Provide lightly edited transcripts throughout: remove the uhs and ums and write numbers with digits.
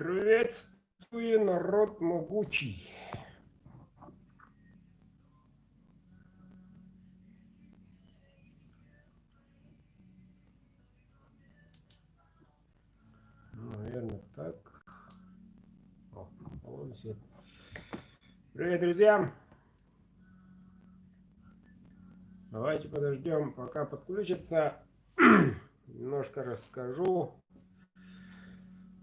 Приветствую, народ могучий. Наверное, так. О, вот свет. Привет, друзья. Давайте подождем, пока подключится. Немножко расскажу.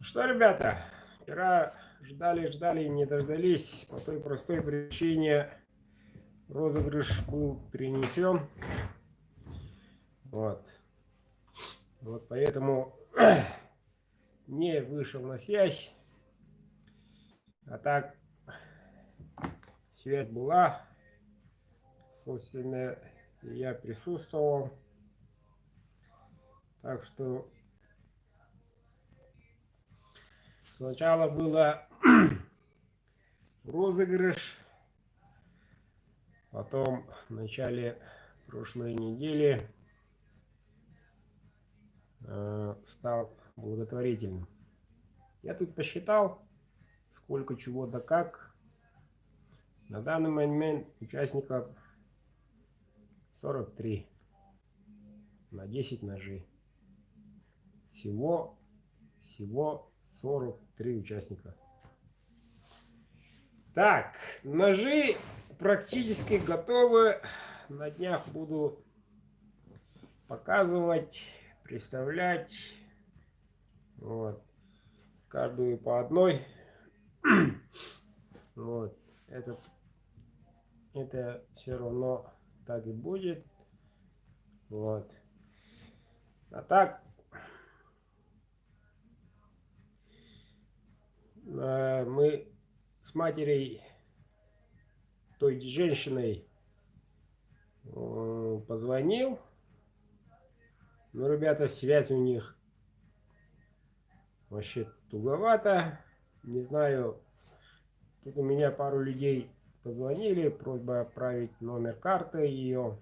Что, ребята, вчера ждали, не дождались. По той простой причине розыгрыш был перенесен. Вот поэтому не вышел на связь. А так, связь была. Собственно, я присутствовал. Так что сначала было розыгрыш. Потом в начале прошлой недели стал благотворительным. Я тут посчитал, сколько чего да как. На данный момент участников 43 на 10 ножей. Всего 43 участника. Так, ножи практически готовы. На днях буду показывать, представлять. Вот. Каждую по одной. Вот. Это все равно так и будет. Вот. А так мы с матерью той женщиной позвонил. Но, ребята, связь у них вообще туговато. Не знаю. Тут у меня пару людей позвонили. Просьба отправить номер карты ее.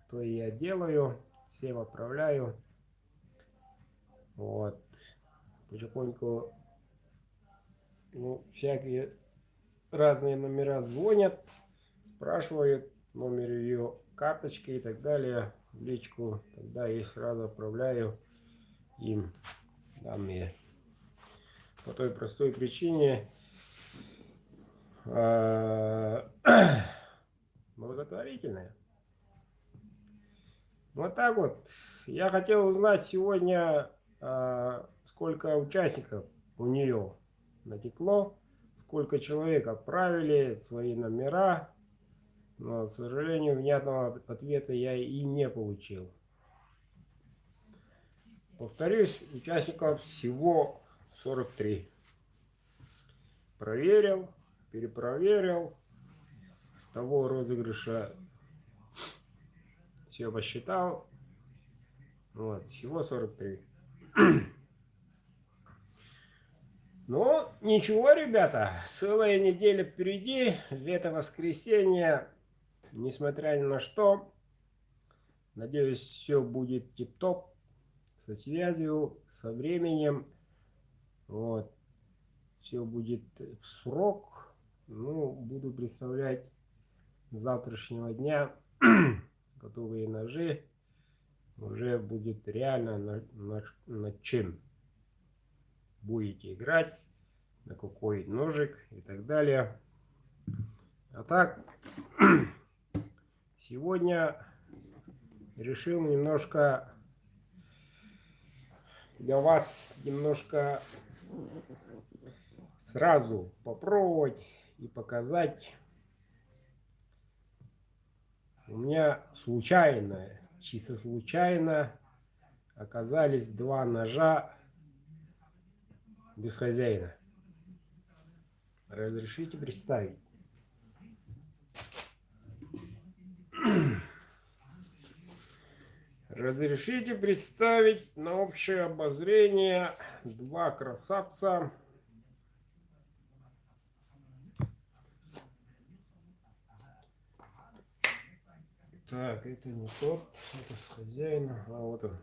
То я делаю. Всем отправляю. Вот. Потихоньку всякие разные номера звонят. Спрашивают номер ее карточки и так далее. В личку. Тогда я сразу отправляю им данные. По той простой причине благотворительная. Вот так вот. Я хотел узнать сегодня, сколько участников у нее натекло, сколько человек отправили свои номера. Но, к сожалению, внятного ответа я и не получил. Повторюсь, участников всего 43. Проверил, перепроверил. С того розыгрыша все посчитал. Вот, всего 43. Ну, ничего, ребята. Целая неделя впереди. Это воскресенье. Несмотря ни на что. Надеюсь, все будет тип-топ. Со связью, со временем. Вот. Все будет в срок. Ну, буду представлять с завтрашнего дня готовые ножи. Уже будет реально над чем будете играть, на какой ножик и так далее. А так, сегодня решил немножко для вас сразу попробовать и показать. У меня чисто случайно оказались два ножа без хозяина. Разрешите представить? Разрешите представить на общее обозрение два красавца. Так, это не тот, это с хозяином. А вот он.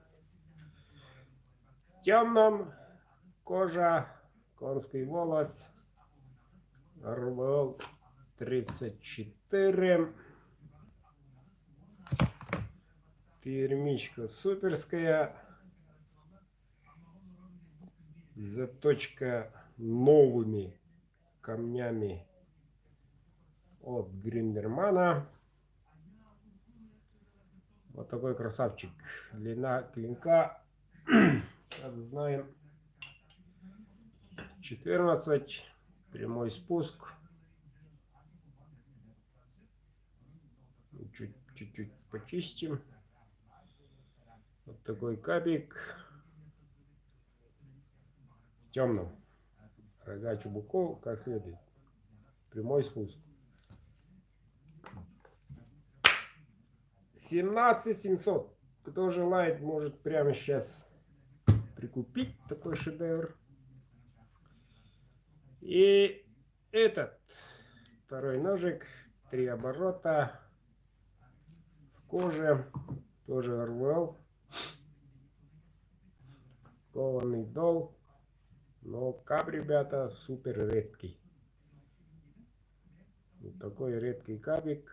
В темном кожа Конский волос. РВЛ 34. Пермичка суперская. Заточка новыми камнями от Гриндермана. Вот такой красавчик. Длина клинка, сейчас знаем, 14. Прямой спуск. Чуть-чуть почистим. Вот такой капик. В темном. Рога чубуков как следует. Прямой спуск. 17 700. Кто желает, может прямо сейчас прикупить такой шедевр. И этот второй ножик, 3 оборота, в коже, тоже РВЛ, кованый дол, но кап, ребята, супер редкий. Вот такой редкий капик.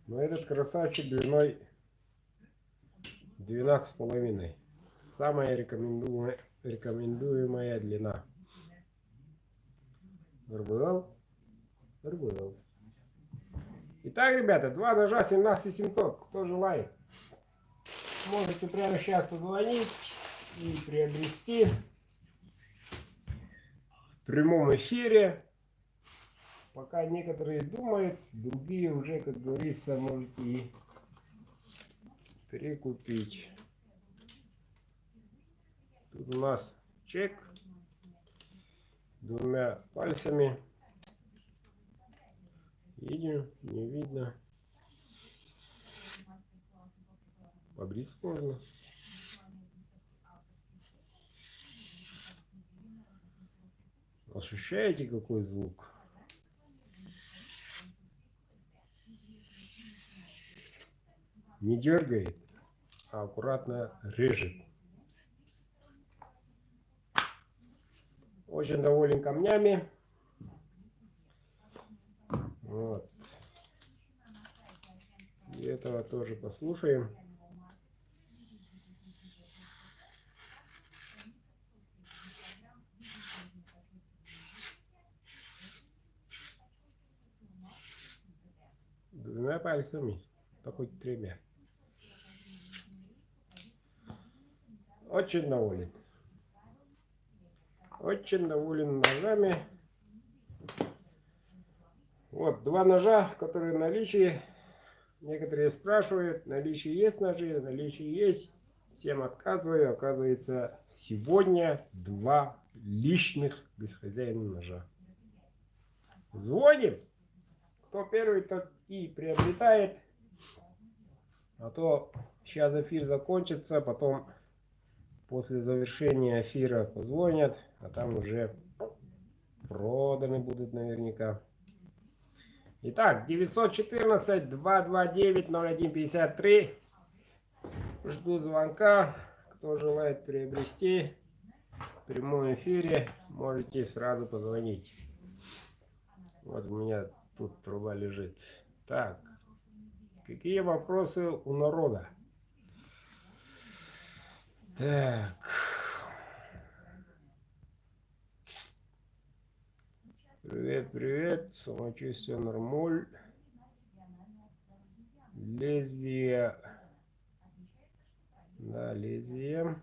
Но этот красавчик длиной 12,5. Самая рекомендуемая длина. РБЛ. Итак, ребята, 2 ножа 17 700. Кто желает, можете прямо сейчас позвонить и приобрести в прямом эфире. Пока некоторые думают, другие уже, как говорится, можете и прикупить. Тут у нас чек 2 пальцами. Видим, не видно. Побриться можно. Ощущаете, какой звук? Не дергает, а аккуратно режет. Очень доволен камнями. Вот. И этого тоже послушаем. Двумя пальцами, то хоть 3. Очень доволен. Очень доволен ножами. Вот 2 ножа, которые в наличии. Некоторые спрашивают, наличие есть ножи, наличие есть. Всем отказываю. Оказывается, сегодня 2 лишних без хозяина ножа. Звоним. Кто первый, тот и приобретает. А то сейчас эфир закончится, потом после завершения эфира позвонят, а там уже проданы будут наверняка. Итак, 914-229-0153. Жду звонка. Кто желает приобрести в прямом эфире, можете сразу позвонить. Вот у меня тут труба лежит. Так, какие вопросы у народа? Так. Привет, привет. Самочувствие нормуль. Лезвие. Да, лезвие.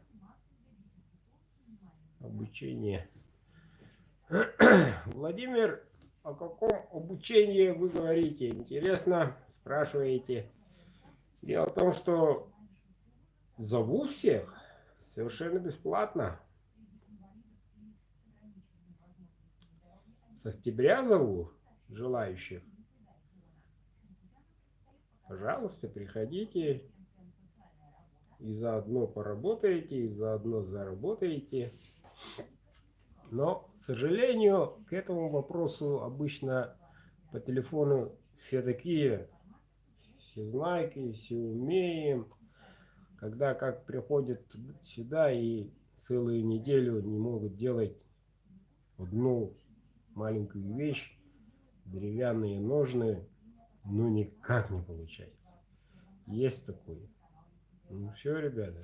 Обучение. Владимир, о каком обучении вы говорите? Интересно, спрашиваете. Дело в том, что зову всех совершенно бесплатно. С октября зову желающих. Пожалуйста, приходите. И заодно поработаете, и заодно заработаете. Но, к сожалению, к этому вопросу обычно по телефону все всезнайки, все умеем. Когда как приходят сюда и целую неделю не могут делать одну маленькую вещь, деревянные ножны, ну никак не получается. Есть такое. Ну все, ребята,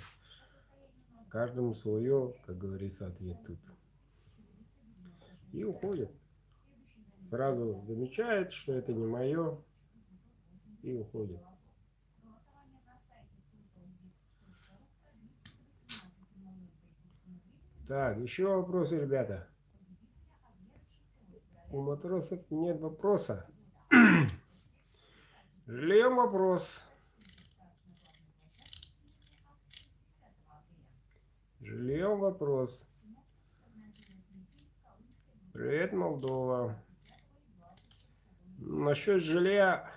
каждому свое, как говорится, ответ тут. И уходит. Сразу замечает, что это не мое, и уходит. Так, еще вопросы, ребята. У матросов нет вопроса. Жильем вопрос. Жильем вопрос. Привет, Молдова. Насчет жилья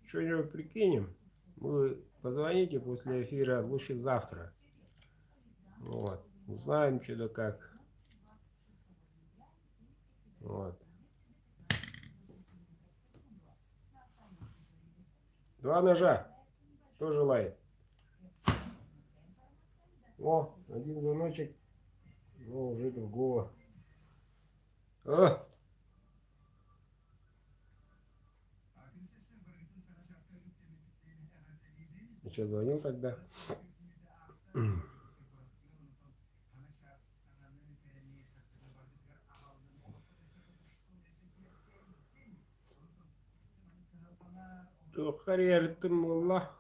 что-нибудь прикинем. Вы позвоните после эфира, лучше завтра. Вот. Узнаем, что да как. Вот. 2 ножа. Кто желает? О, один звоночек. Но уже другого. О! И что, звонил тогда? Тухарьертымулла.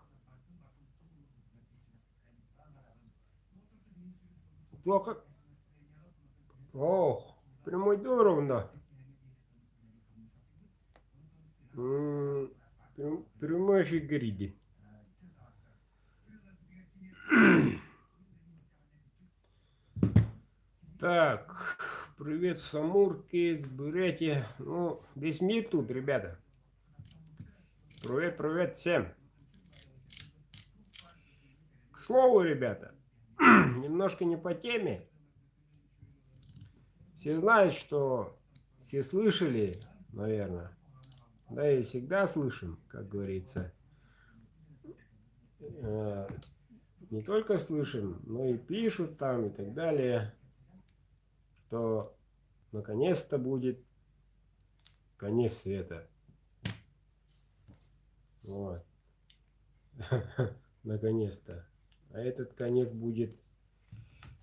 Плохо. О, прямой ровно. Прямой фигуриди. Так, привет, Самурки, с Бурятии. Ну, весь мир тут, ребята. Привет, привет всем. К слову, ребята, немножко не по теме. Все знают, что все слышали, наверное, да и всегда слышим, как говорится. Не только слышим, но и пишут там и так далее, что наконец-то будет конец света. Вот. Наконец-то. А этот конец будет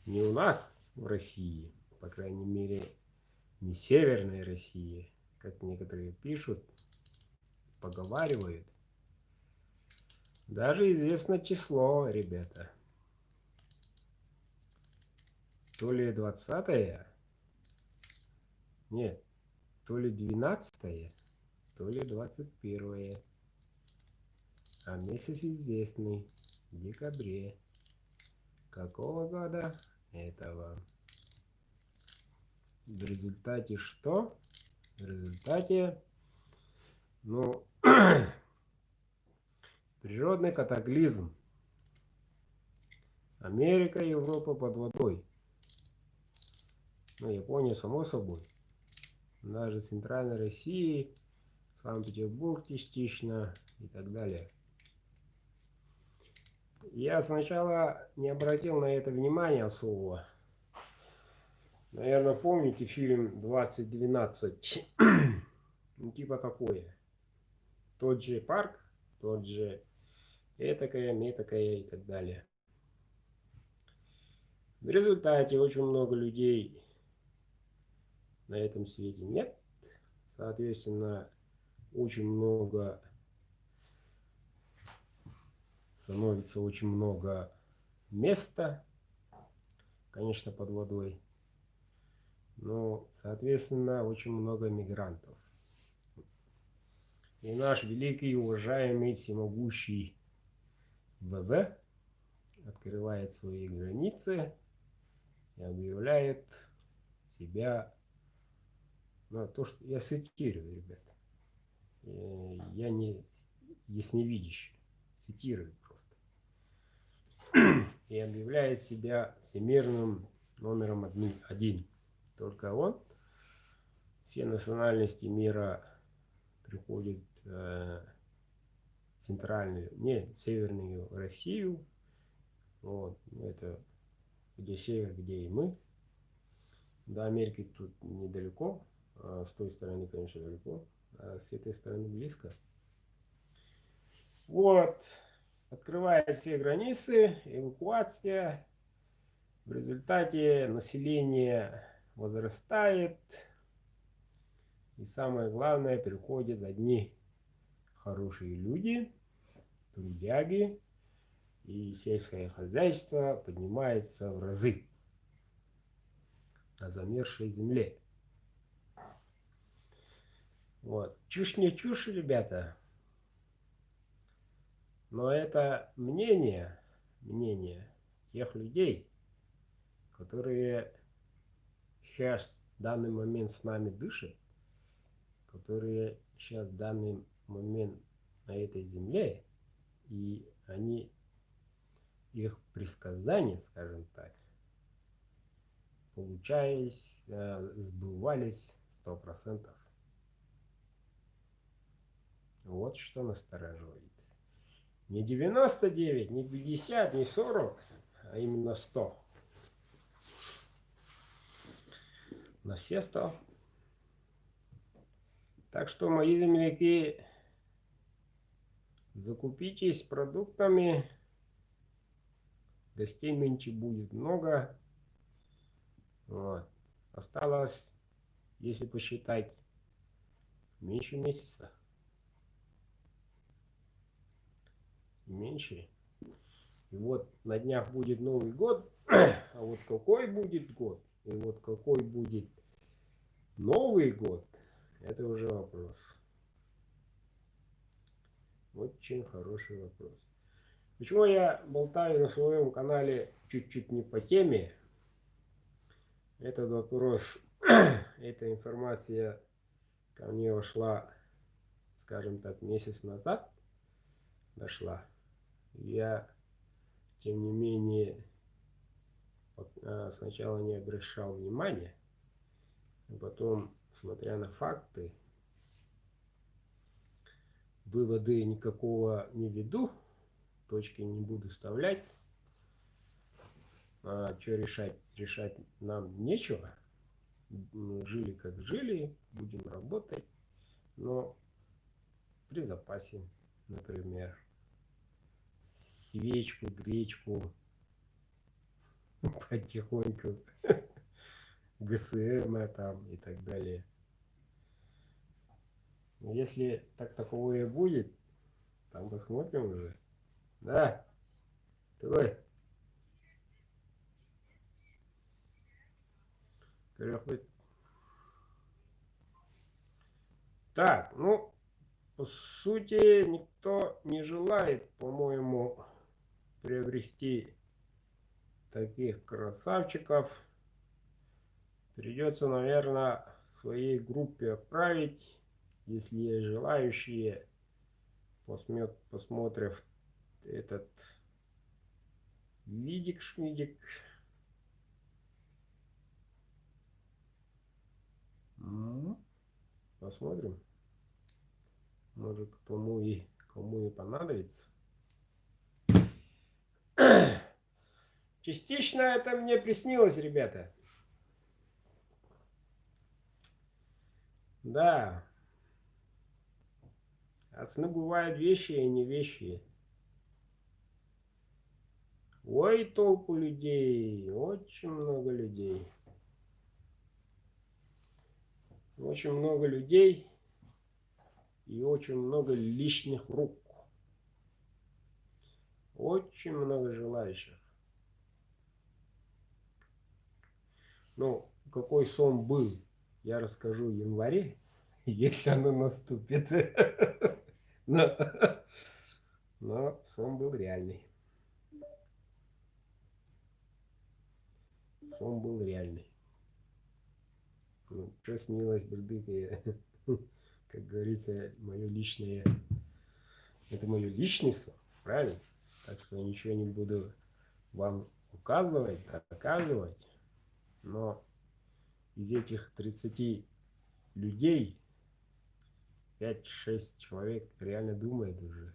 не у нас в России, по крайней мере, не северной России, как некоторые пишут, поговаривают. Даже известно число, ребята. То ли 20-е, нет, то ли 12-е, то ли 21-е. А месяц известный, в декабре. Какого года? Этого. В результате что? В результате, ну, природный катаклизм. Америка и Европа под водой. Ну, Япония, само собой. Даже Центральной России, Санкт-Петербург частично и так далее. Я сначала не обратил на это внимания особого. Наверное, помните фильм 2012? Ну, типа какое? Тот же парк, тот же этакое, метакое и так далее. В результате очень много людей на этом свете нет. Соответственно, очень много становится очень много места, конечно, под водой. Но, соответственно, очень много мигрантов. И наш великий, уважаемый, всемогущий ВВ открывает свои границы и объявляет себя, ну, то, что я цитирую, ребят. Я не ясновидящий, цитирую просто. И объявляет себя всемирным номером один. Только он. Все национальности мира приходят центральную, не, северную Россию. Вот, это где север, где и мы. До Америки тут недалеко, с той стороны, конечно, далеко, а с этой стороны близко. Вот, открывают все границы, эвакуация. В результате население возрастает. И самое главное, приходят одни хорошие люди, трудяги, и сельское хозяйство поднимается в разы на замерзшей земле. Вот. Чушь не чушь, ребята. Но это мнение тех людей, которые сейчас в данный момент с нами дышат, которые сейчас в данный момент на этой земле, и они, их предсказания, скажем так, получались, сбывались 100%. Вот что настораживает. Не 99, не 50, не 40, а именно 100. На все 100. Так что, мои земляки, закупитесь продуктами. Гостей нынче будет много. Вот. Осталось, если посчитать, меньше месяца. Меньше. И вот на днях будет Новый год. А вот какой будет год? И вот какой будет Новый год? Это уже вопрос. Очень хороший вопрос. Почему я болтаю на своем канале чуть-чуть не по теме? Этот вопрос, эта информация ко мне вошла, скажем так, месяц назад дошла. Я, тем не менее, сначала не обращал внимания, а потом, смотря на факты, выводы никакого не веду, точки не буду вставлять. Что решать? Решать нам нечего. Жили как жили, будем работать, но при запасе, например, свечку, гречку, потихоньку, ГСМ там и так далее. Если таковое будет, там посмотрим уже. Да, давай. Так, ну, по сути, никто не желает, по-моему, приобрести таких красавчиков. Придется, наверное, своей группе отправить, если есть желающие, посмотрев этот видик-шмидик. Посмотрим. Может, кому и понадобится. Частично это мне приснилось, ребята. Да. А сны бывают вещи и не вещи. Ой, толпу людей. Очень много людей. Очень много людей. И очень много лишних рук. Очень много желающих. Ну, какой сон был, я расскажу в январе, если оно наступит. Но сон был реальный. Сон был реальный. Ну, что снилось, бардыка, как говорится, мое личное, это мое личный сон, правильно? Так что я ничего не буду вам указывать, доказывать. Но из этих 30 людей 5-6 человек реально думает уже.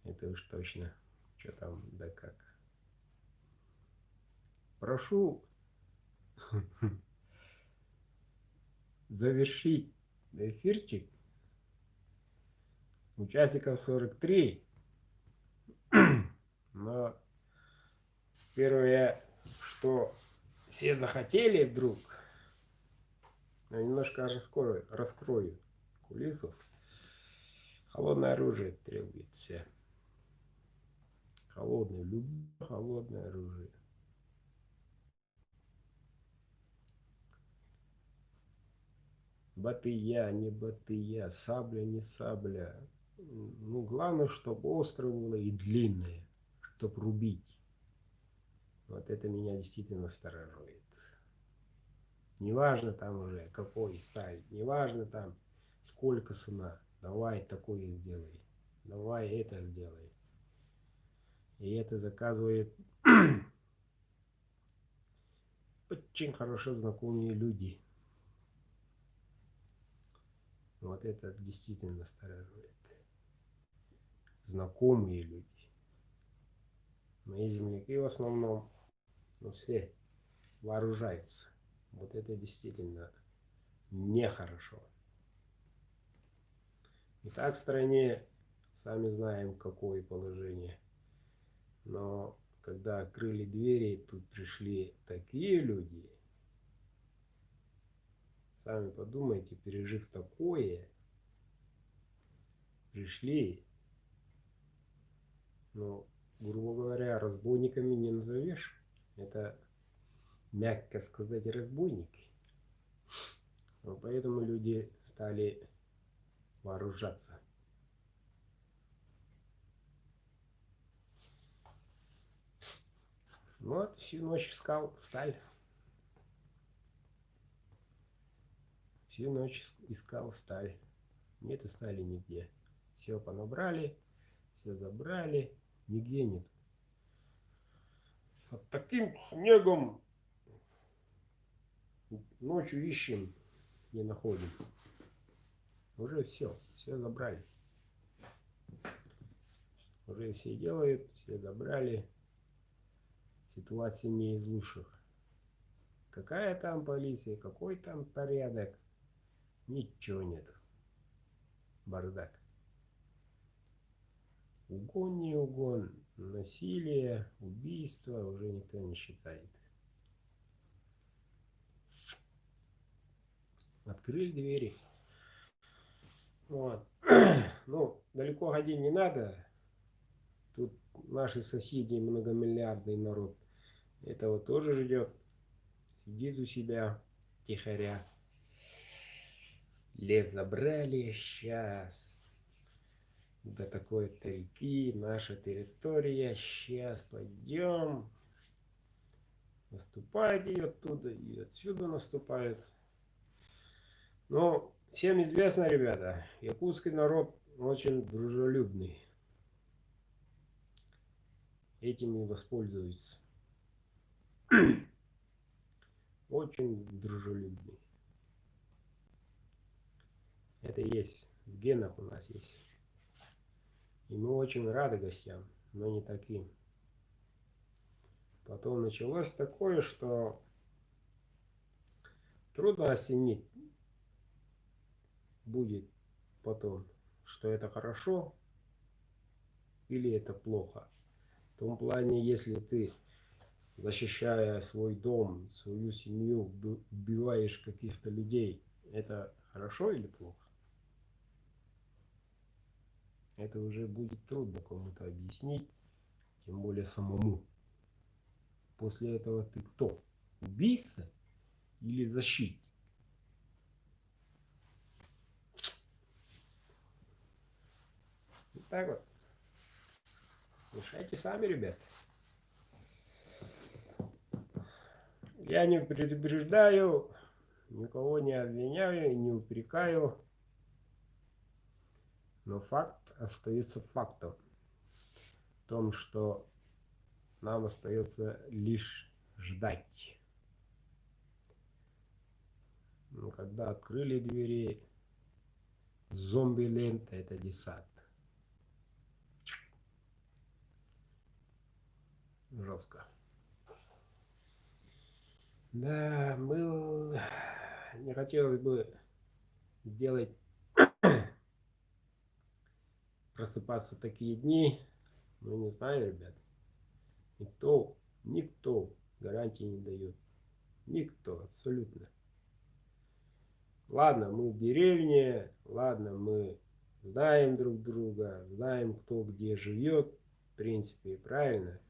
Это уж точно. Что там, да как. Прошу завершить эфирчик. Участников 43. Но первое, что все захотели вдруг, я немножко раскрою кулисов. Холодное оружие требует все. Любое холодное оружие. Батыя, не батыя, сабля, не сабля. Ну, главное, чтобы острое было и длинное, чтобы рубить. Вот это меня действительно настораживает. Неважно там уже какой сталь, неважно там сколько цена. Давай такое сделай. Давай это сделай. И это заказывает очень хорошо знакомые люди. Вот это действительно настораживает. Знакомые люди. Мои земляки в основном, ну все вооружаются. Вот это действительно нехорошо. И так в стране, сами знаем, какое положение. Но когда открыли двери, тут пришли такие люди. Сами подумайте, пережив такое, пришли, ну, грубо говоря, разбойниками не назовешь. Это, мягко сказать, разбойники. Но поэтому люди стали вооружаться. Вот, всю ночь искал сталь. Всю ночь искал сталь. Нету стали нигде. Все понабрали, все забрали, нигде нет. Под таким снегом ночью ищем, не находим. Уже все забрали. Уже все делают, все забрали. Ситуация не из лучших. Какая там полиция, какой там порядок? Ничего нет. Бардак. Угон, не угон, насилие, убийство уже никто не считает. Открыли двери. Вот. Ну, далеко ходить не надо. Тут наши соседи, многомиллиардный народ, этого тоже ждет. Сидит у себя тихоря. Лес забрали, сейчас до такой-то реки, наша территория, сейчас пойдем. Наступает и оттуда, и отсюда наступает. Но всем известно, ребята, якутский народ очень дружелюбный. Этим и воспользуются. Очень дружелюбный. Это есть, в генах у нас есть. И мы очень рады гостям, но не таким. Потом началось такое, что трудно оценить будет потом, что это хорошо или это плохо. В том плане, если ты, защищая свой дом, свою семью, убиваешь каких-то людей, это хорошо или плохо? Это уже будет трудно кому-то объяснить, тем более самому. После этого ты кто? Убийца или защитник? Вот так вот. Решайте сами, ребят. Я не предупреждаю, никого не обвиняю, не упрекаю. Но факт остается фактом. В том, что нам остается лишь ждать. Но когда открыли двери, зомби-лента — это десант. жестко. Да, не хотелось бы делать, просыпаться в такие дни. Ну, не знаю, ребят. Никто гарантии не дает. Никто, абсолютно. Ладно, мы в деревне, ладно, мы знаем друг друга, знаем, кто где живет, в принципе, правильно.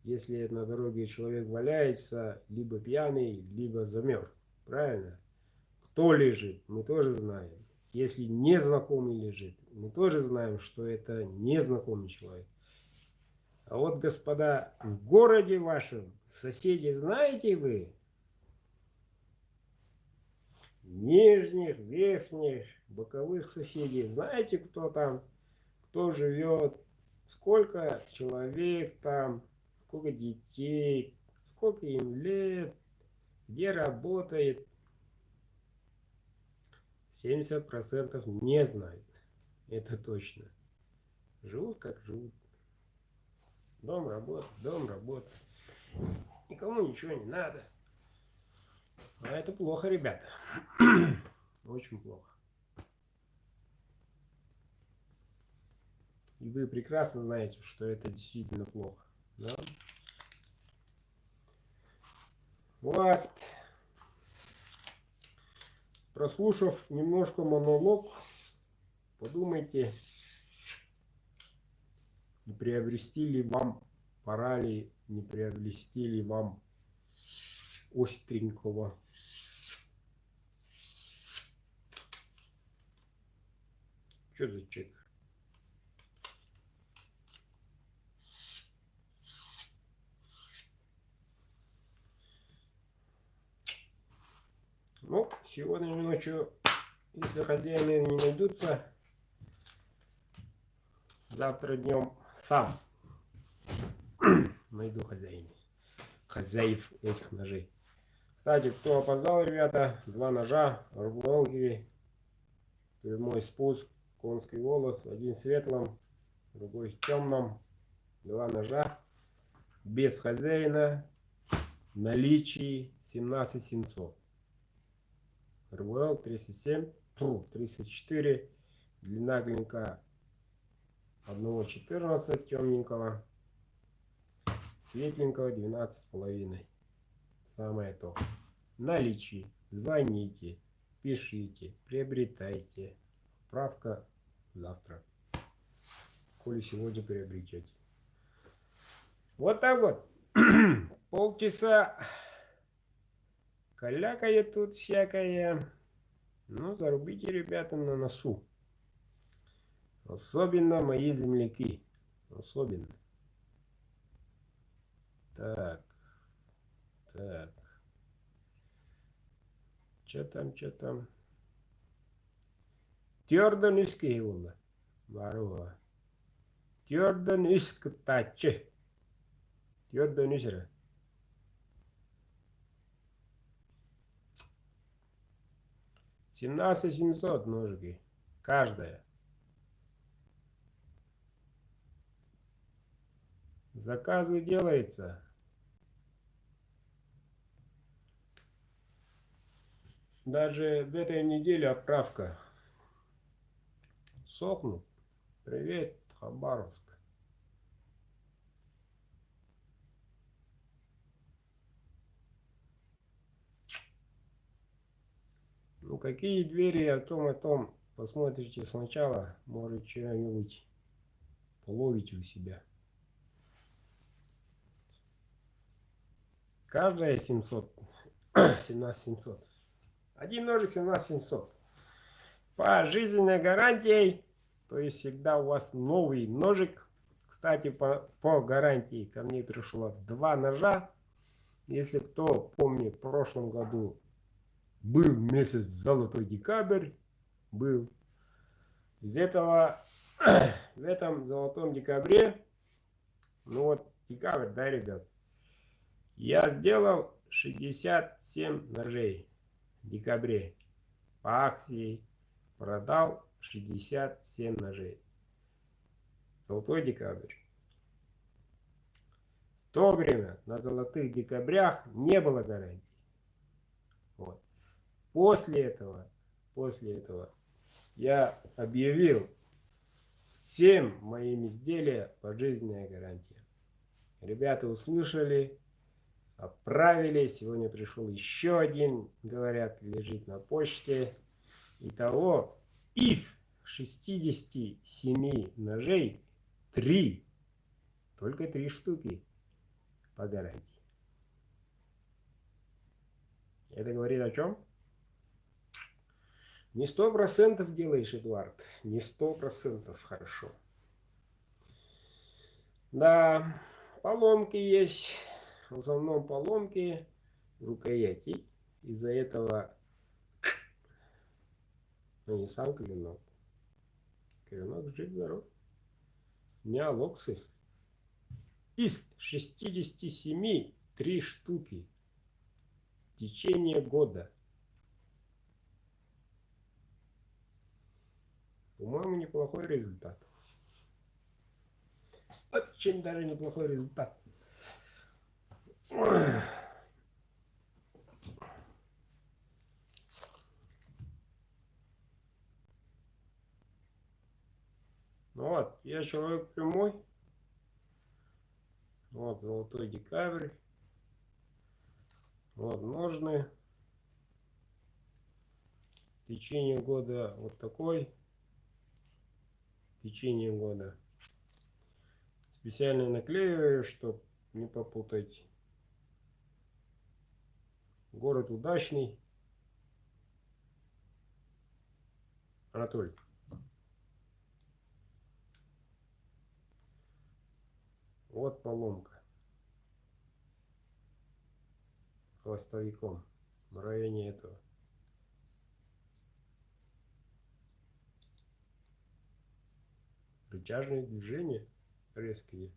Если на дороге человек валяется, либо пьяный, либо замерз, правильно? Кто лежит, мы тоже знаем. Если незнакомый лежит, мы тоже знаем, что это незнакомый человек. А вот, господа, в городе вашем, соседи, знаете вы? Нижних, верхних, боковых соседей. Знаете, кто там, кто живет, сколько человек там, сколько детей, сколько им лет, где работает. 70% не знают. Это точно. Живут как живут. Дом, работа, дом, работа. Никому ничего не надо. А это плохо, ребята. Очень плохо. И вы прекрасно знаете, что это действительно плохо. Да? Вот. Прослушав немножко монолог, подумайте, не приобрести ли вам, пора ли не приобрести ли вам остренького. Что за чек? Ну, сегодня ночью, если хозяины не найдутся, завтра днем сам найду хозяев этих ножей. Кстати, кто опоздал, ребята, 2 ножа, рублонки, прямой спуск, конский волос, один в светлом, другой в темном, 2 ножа, без хозяина, в наличии 17700. РВЛ 37, 34, длина клинка 1,14 темненького, светленького 12,5. Самое то. Наличие. Звоните, пишите, приобретайте. Справка завтра. Коли сегодня приобретете. Вот так вот. Полчаса калякает тут всякое. Ну, зарубите, ребята, на носу. Особенно мои земляки. Особенно. Так. Что там? Тёрдөн үске yolla. Баруа. Тёрдөн үск тачы. Тёрдөн үсірі. $17 700 ножики. Каждая. Заказы делается. Даже в этой неделе отправка. Сохнут. Привет, Хабаровск. Ну, какие двери о том посмотрите сначала. Может, что-нибудь половите у себя. Каждая 700. 17 700. Один ножик 17 700. По жизненной гарантии. То есть всегда у вас новый ножик. Кстати, по гарантии ко мне пришло 2 ножа. Если кто помнит, в прошлом году был месяц золотой декабрь. Был. Из этого, в этом золотом декабре, ну вот декабрь, да, ребят, я сделал 67 ножей в декабре. По акции продал 67 ножей. Золотой декабрь. то время на золотых декабрях не было гарантий. Вот. После этого я объявил всем моим изделиям пожизненная гарантия. Ребята услышали, отправили. Сегодня пришел еще один, говорят, лежит на почте. Итого из 67 ножей 3, только 3 штуки по гарантии. Это говорит о чем? Не 100% делаешь, Эдуард. Не 100% хорошо. Да, поломки есть. В основном поломки рукояти. Из-за этого, ну не сам клинок. Клинок жив-здоров. Не алоксы. Из 67 3 штуки. В течение года. По-моему, неплохой результат. Очень даже неплохой результат. Ну вот, я человек прямой. Вот золотой декабрь. Вот ножны. В течение года вот такой. В течение года. Специально наклеиваю, чтобы не попутать. Город удачный. Анатолий. Вот поломка. Хвостовиком. В районе этого. Рычажные движения резкие.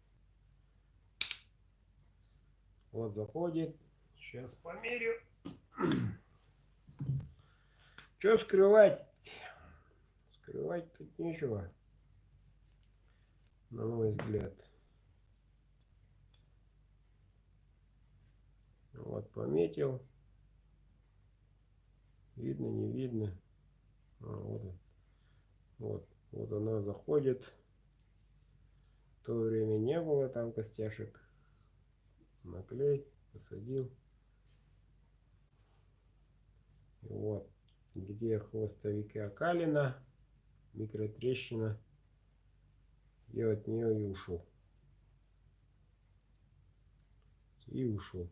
Вот заходит. Сейчас померю. Что скрывать? Скрывать тут нечего. На мой взгляд. Вот пометил. Видно, не видно. Вот он. Вот она заходит. В то время не было там костяшек. Наклей, посадил. И вот, где хвостовики окалина, микротрещина. И от нее и ушел. И ушел.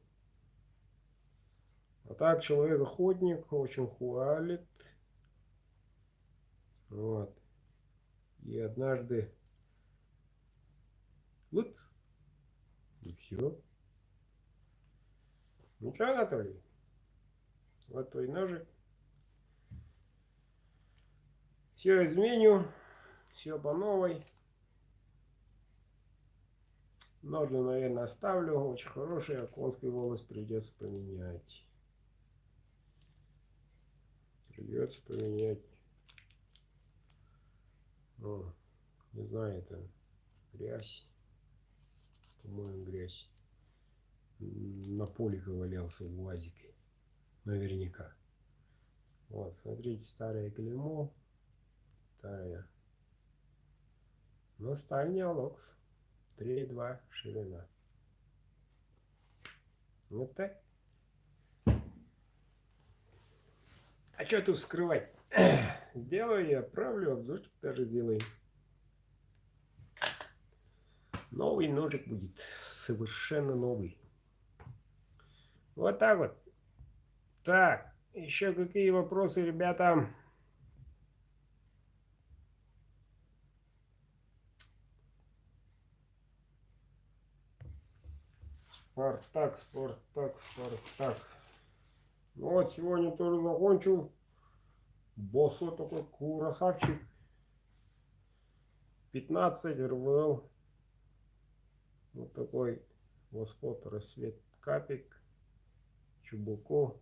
А так человек-охотник очень хвалит. Вот. И однажды вот. И все. Ну что, Анатолий? Вот твой ножик. Все изменю. Все по новой. Ножны, наверное, оставлю. Очень хороший. А конский волос придется поменять. Придется поменять. О, не знаю, это грязь. По-моему, грязь. На полике валялся в УАЗике. Наверняка. Вот, смотрите, старое клеймо. Старое. Но сталь не алокс. 3,2 ширина. Вот так. А что тут скрывать? Сделаю я, отправлю, обзорчик даже сделаем. Новый ножик будет. Совершенно новый. Вот так вот. Так, еще какие вопросы, ребята? Спартак, Спартак, Спартак. Ну вот, сегодня тоже закончил. Босс вот такой красавчик. 15 РВЛ. Вот такой восход, рассвет, капик, чубуко.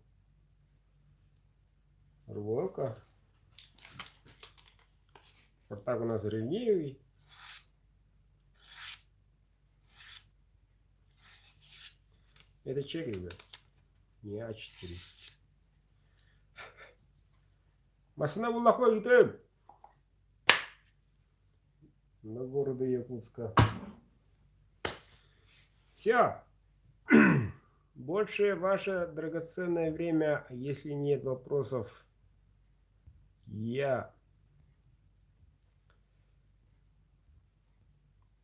РВЛ-ка. Спартак у нас ревнивый. Это чек, ребят, не А4. Машина была ходит, до города Якутска. Все. Больше ваше драгоценное время, если нет вопросов, я...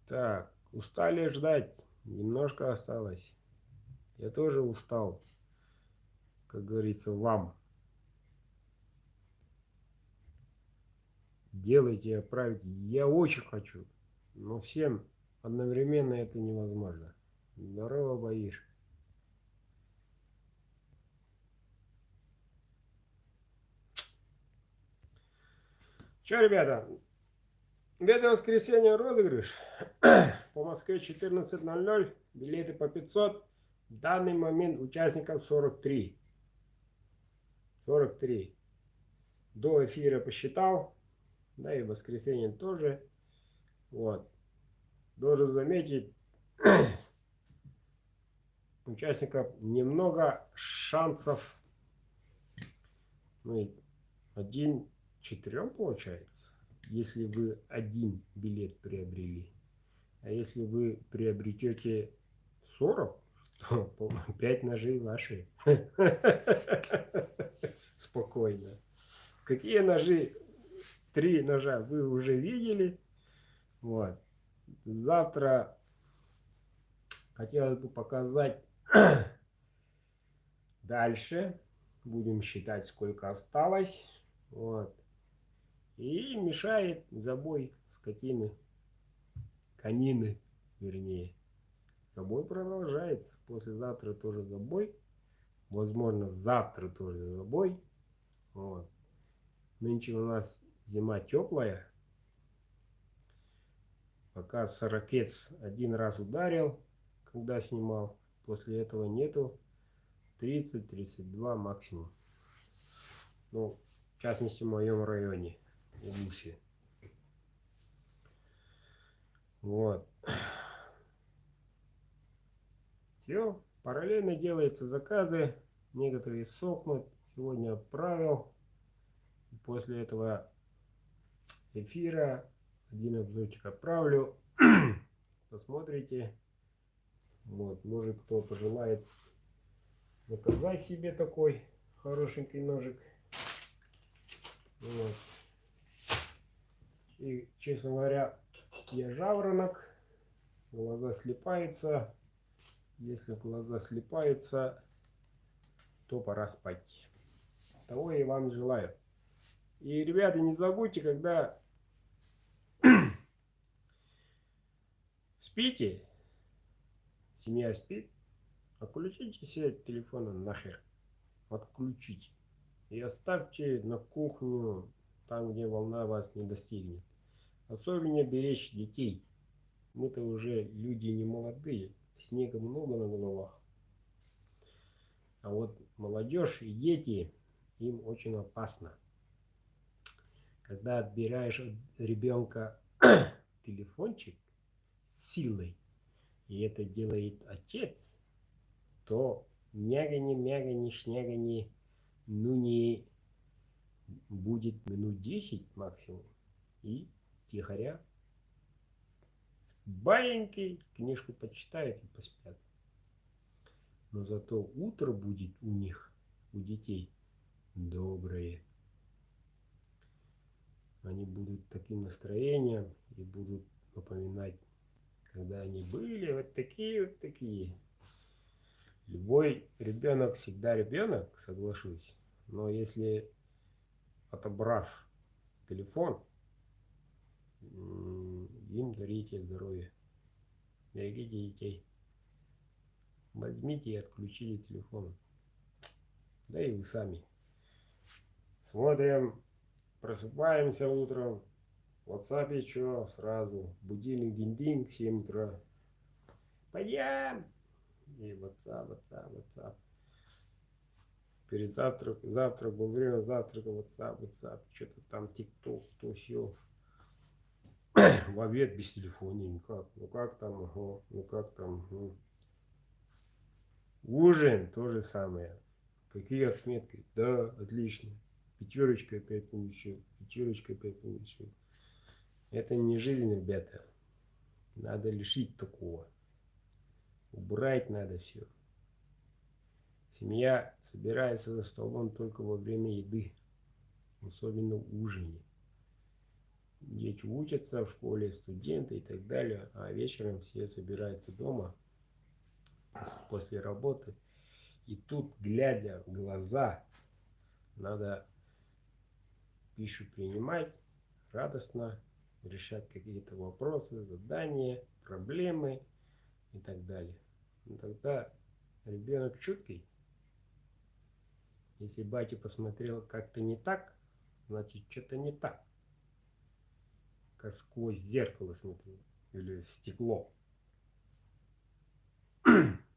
Так, устали ждать? Немножко осталось. Я тоже устал, как говорится, вам. Делайте, отправьте. Я очень хочу, но всем одновременно это невозможно. Здорово, Баир. Че, ребята, в это воскресенье розыгрыш. По Москве 14:00. Билеты по 500. В данный момент участников 43. 43. До эфира посчитал. Да и в воскресенье тоже. Вот. Должен заметить, участников немного, шансов. Ну, 1-4 получается. Если вы один билет приобрели. А если вы приобретете 40, то 5 ножей ваши. Спокойно. Какие ножи? 3 ножа вы уже видели. Вот. Завтра хотелось бы показать дальше. Будем считать, сколько осталось. Вот. И мешает забой скотины. Конины, вернее. Забой продолжается. Послезавтра тоже забой. Возможно, завтра тоже забой. Вот. Нынче у нас зима теплая. Пока сорокец один раз ударил, когда снимал. После этого нету. 30-32 максимум. Ну, в частности, в моем районе. В Усе. Вот. Все. Параллельно делаются заказы. Некоторые сохнут. Сегодня отправил. И после этого эфира один обзорчик отправлю. Посмотрите. Вот. Может, кто пожелает заказать себе такой хорошенький ножик. Вот. И, честно говоря, я жаворонок. Глаза слипаются. Если глаза слипаются, то пора спать. Того я вам желаю. И, ребята, не забудьте, когда спите, семья спит, отключите все телефоны нахер. Отключите. И оставьте на кухню, там, где волна вас не достигнет. Особенно беречь детей. Мы-то уже люди не молодые. Снега много на головах. А вот молодежь и дети, им очень опасно. Когда отбираешь от ребенка телефончик с силой, и это делает отец, то мягани, шнягани, ну не будет минут 10 максимум. И тихоря с баинькой книжку почитают и поспят. Но зато утро будет у них, у детей, доброе. Они будут таким настроением и будут напоминать, когда они были вот такие. Любой ребенок всегда ребенок, соглашусь. Но если, отобрав телефон, им дарите здоровье. Берегите детей. Возьмите и отключите телефон. Да и вы сами. Смотрим, просыпаемся утром. В WhatsApp что? Сразу. Будильник динь-динь, 7 утра. Пойдем! И WhatsApp. Перед завтрак, во время завтрака WhatsApp. Что-то там TikTok, то все. В обед без телефона никак. Ну как там, ага, ну как там. Ужин то же самое. Какие отметки? Да, отлично. Пятерочка опять получил. Пятерочка опять получил. Это не жизнь, ребята. Надо лишить такого. Убрать надо все. Семья собирается за столом только во время еды. Особенно ужине. Дети учатся в школе, студенты и так далее. А вечером все собираются дома после работы. И тут, глядя в глаза, надо пищу принимать радостно, решать какие-то вопросы, задания, проблемы и так далее. Но тогда ребенок чуткий. Если батя посмотрел как-то не так, значит что-то не так. Как сквозь зеркало смотрю или стекло.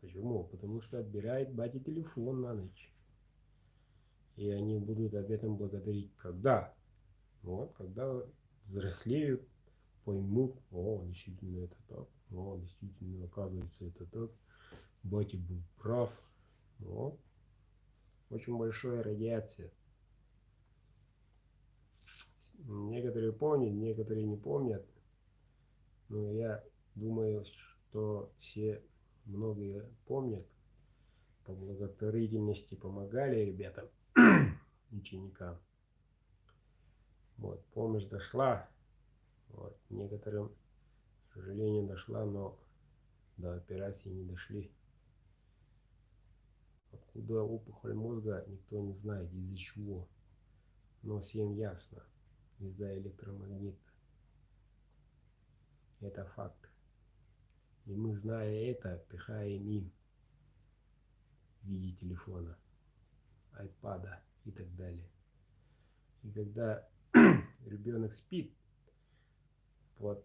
Почему? Потому что отбирает батя телефон на ночь. И они будут об этом благодарить когда? Вот, когда взрослеют, поймут, о, действительно это так, о, действительно, оказывается, это так, батя был прав. Вот. Очень большая радиация. Некоторые помнят, некоторые не помнят. Но я думаю, что все многие помнят. По благотворительности помогали ребятам, ученикам. Вот, помощь дошла. Вот, некоторым, к сожалению, дошла, но до операции не дошли. Откуда опухоль мозга, никто не знает, из-за чего. Но всем ясно, из-за электромагнита. Это факт. И мы, зная это, пихаем им в виде телефона, айпада и так далее. И когда ребенок спит под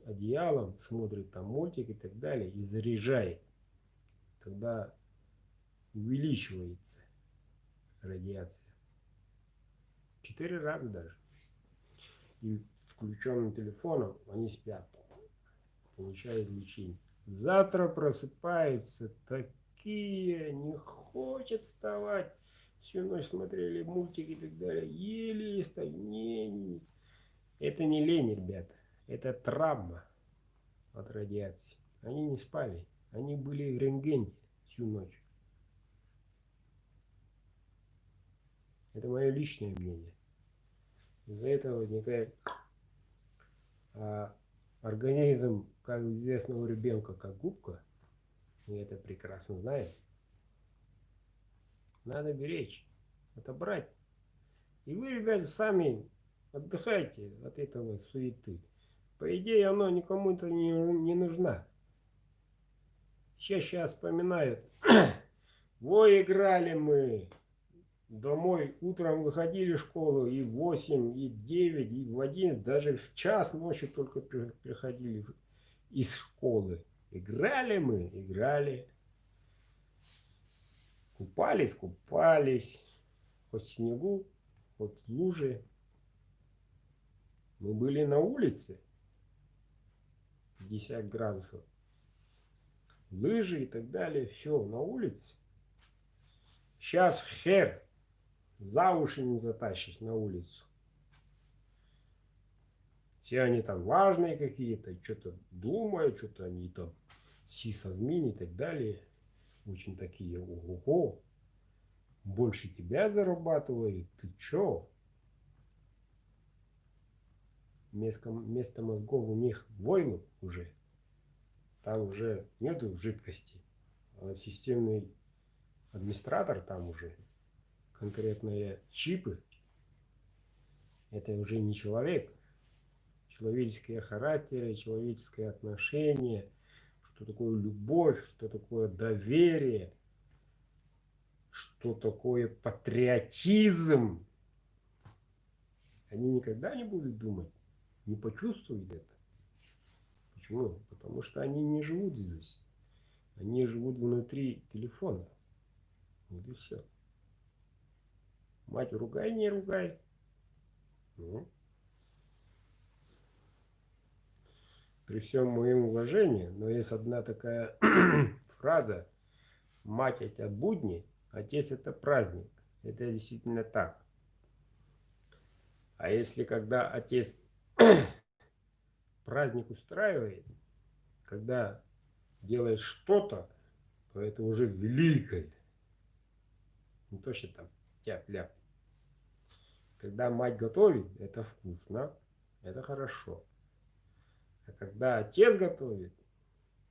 одеялом, смотрит там мультик и так далее, и заряжает, тогда увеличивается радиация. 4 раза даже. И включенным телефоном они спят, получая излучение. Завтра просыпаются такие, не хочет вставать. Всю ночь смотрели мультики и так далее. Еле встают. Не. Это не лень, ребята. Это травма от радиации. Они не спали. Они были в рентгене всю ночь. Это мое личное мнение. Из-за этого возникает организм, как известно, у ребенка, как губка. Мы это прекрасно знаем. Надо беречь, отобрать. И вы, ребята, сами отдыхайте от этого суеты. По идее, оно никому-то не нужна. Сейчас вспоминают. Во, играли мы. Домой утром выходили в школу и в 8, и в 9, и в 11, даже в час ночи только приходили из школы. Играли мы, играли. Купались. Хоть в снегу, хоть в луже. Мы были на улице. 50 градусов. Лыжи и так далее. Все, на улице. Сейчас хер. За уши не затащишь на улицу. Все они там важные какие-то, что-то думают, что-то они там сисадмин и так далее. Очень такие, ого-го. Больше тебя зарабатывают. Ты чё? Вместо мозгов у них войны уже. Там уже нету жидкости. А системный администратор там уже. Конкретные чипы. Это уже не человек. Человеческие характеры, человеческое отношение. Что такое любовь, что такое доверие. Что такое патриотизм. Они никогда не будут думать, не почувствуют это. Почему? Потому что они не живут здесь. Они живут внутри телефона. Вот и все. Мать, ругай, не ругай. Ну. При всем моем уважении, но есть одна такая фраза, мать это будни, отец это праздник. Это действительно так. А если когда отец праздник устраивает, когда делает что-то, то это уже великое. Не то, что там тяп-ляп. Когда мать готовит, это вкусно, это хорошо. А когда отец готовит,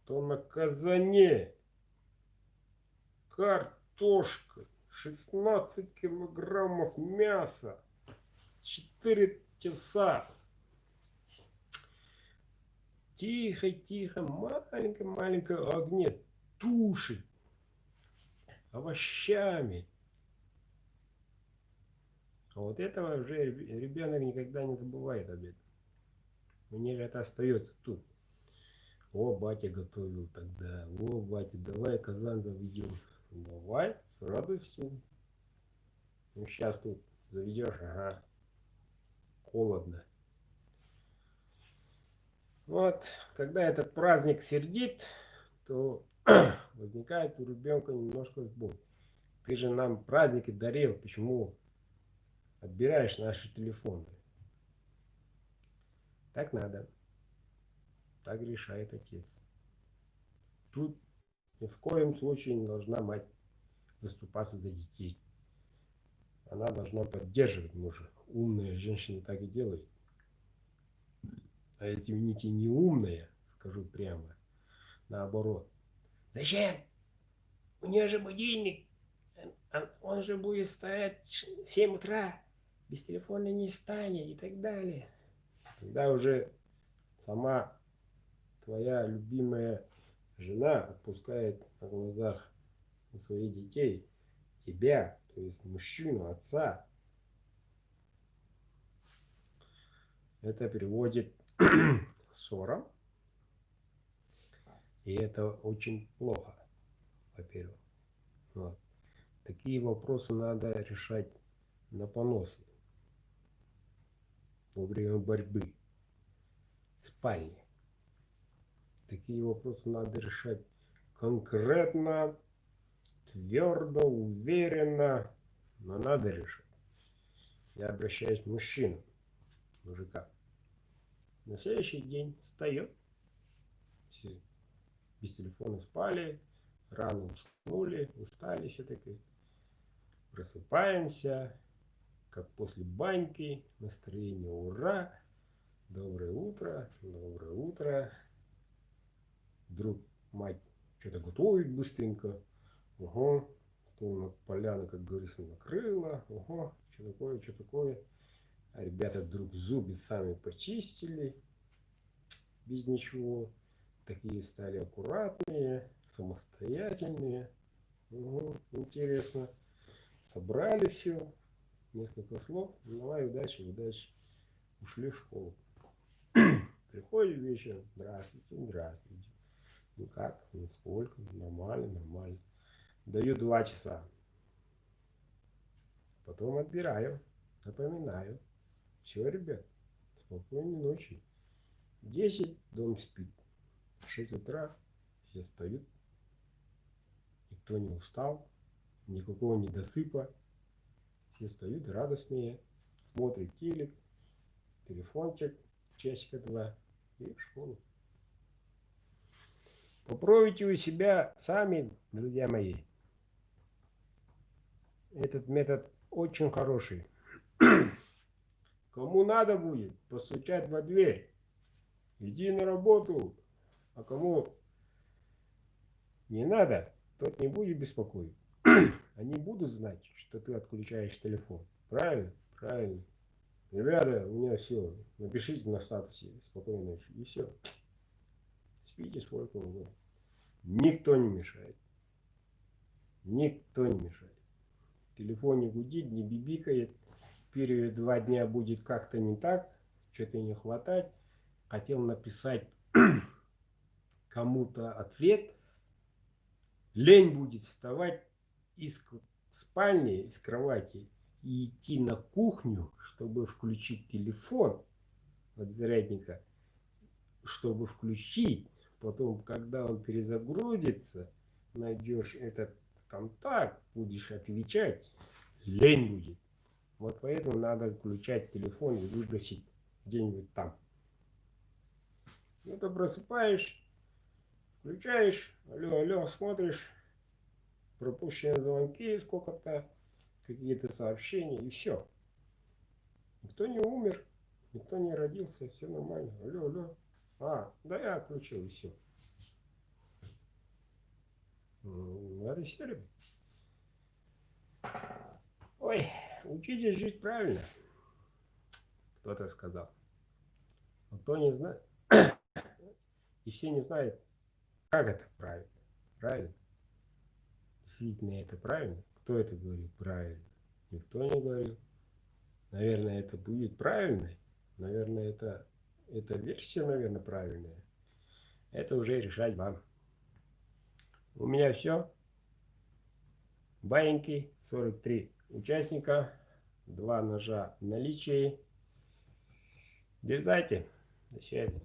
то на казане картошка, 16 килограммов мяса, 4 часа. Тихо-тихо, маленько-маленько огне тушит овощами. А вот этого уже ребенок никогда не забывает об этом. У них это остается тут. О, батя готовил тогда. О, батя, давай казан заведем. Давай, с радостью. Ну, сейчас тут заведешь, ага, холодно. Вот, когда этот праздник сердит, то возникает у ребенка немножко сбой. Ты же нам праздники дарил, почему отбираешь наши телефоны? Так надо. Так решает отец. Тут ни в коем случае не должна мать заступаться за детей. Она должна поддерживать мужа. Умная женщина так и делает. А извините, не умная, скажу прямо, наоборот. Зачем? У нее же будильник. Он же будет стоять в 7 утра. Без телефона не станет и так далее. Когда уже сама твоя любимая жена отпускает на глазах у своих детей тебя, то есть мужчину, отца, это приводит к ссорам. И это очень плохо, во-первых. Вот. Такие вопросы надо решать на поносе во время борьбы в спальне. Такие вопросы надо решать конкретно, твердо, уверенно, но надо решать. Я обращаюсь к мужчинам, мужикам. На следующий день встает, все без телефона спали, рано уснули, устали все-таки. Просыпаемся, как после баньки, настроение ура, доброе утро, доброе утро. Вдруг мать что-то готовит быстренько. Ого, стол поляна, как говорится, накрыла. Ого, что такое, что такое. А ребята вдруг зубы сами почистили, без ничего. Такие стали аккуратные, самостоятельные. Угу, интересно. Собрали все. Несколько слов. Давай, удачи, удачи. Ушли в школу. Приходит вечером. Здравствуйте, здравствуйте. Ну как, ну сколько? Нормально, нормально. Даю 2 часа. Потом отбираю. Напоминаю. Все, ребят, спокойной ночи. 10 дом спит. 6 утра все встают. Никто не устал. Никакого недосыпа. Все встают радостные. Смотрят телек. Телефончик. Часика 2. И в школу. Попробуйте у себя сами, друзья мои. Этот метод очень хороший. Кому надо будет, постучать во дверь. Иди на работу. А кому не надо, тот не будет беспокоить. Они будут знать, что ты отключаешь телефон. Правильно? Правильно. Ребята, у меня все. Напишите на статусе спокойной ночи. И все. Спите сколько угодно. Никто не мешает. Никто не мешает. Телефон не гудит, не бибикает. Первые 2 дня будет как-то не так. Что-то не хватать. Хотел написать кому-то ответ. Лень будет вставать из спальни, из кровати и идти на кухню, чтобы включить телефон от зарядника, чтобы включить. Потом, когда он перезагрузится, найдешь этот там так будешь отвечать, лень будет. Вот поэтому надо включать телефон и выбросить где-нибудь там. Ну, ты просыпаешь, включаешь, алло, смотришь, пропущенные звонки, сколько-то, какие-то сообщения, и все. Никто не умер, никто не родился, все нормально. Алло. Да я отключил, и все. Надо серию. Ой, учитесь жить правильно, кто-то сказал. А кто не знает, и все не знают, как это правильно. Правильно? Действительно это правильно? Кто это говорит правильно? Никто не говорил. Наверное, это будет правильно. Наверное, это версия, наверное, правильная. Это уже решать вам. У меня все. Баиньки, 43 участника, 2 ножа в наличии. Дерзайте. До связи.